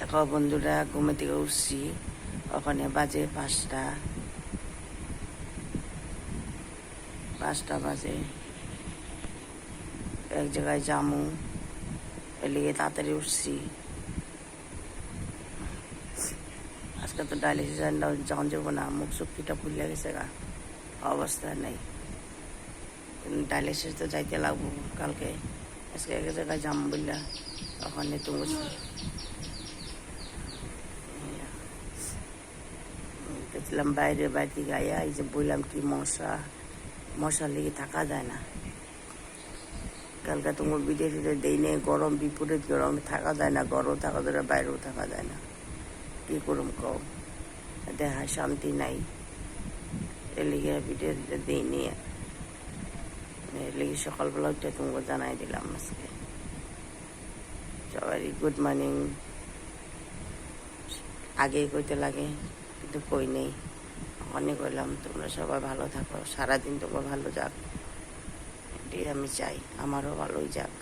দেখো বন্ধুরা, ঘুমে থেকে উঠছি, ওখানে বাজে 5টা বাজে। এক জায়গায় জামু, এলিগে তাড়াতাড়ি উঠছি। আজকে তো ডায়ালিসিস যখন যাবো না, মুখ চুক্তিটা ফুলে গেছে গা, অবস্থা নেই। ডায়ালিসিস তো যাইতে লাগবো কালকে। আজকে এক জায়গায় জামু বললা, ওখানে তো গেছিলাম বাইরে থেকে আয়া, এই যে বললাম কি মশা লেগে থাকা যায় না। কালকে তোমার বিটে টিটে দেই নেই, গরম বিপরীত গরম, থাকা যায় না, ঘরও থাকা যায় না, বাইরেও থাকা যায় না। কী করুম কও, দেহা শান্তি নাই। এর লিগে বিটে দিই নিয়ে এর লিগে সকালবেলা উঠে তোমাকে জানাই দিলাম আজকে। সবারই গুড মর্নিং আগেই কইতে লাগে, কিন্তু কই নেই। অনেক কইলাম তোমরা সবাই ভালো থাকো, সারাদিন তোমরা ভালো যাক, এটাই আমি চাই, আমারও ভালোই যাক।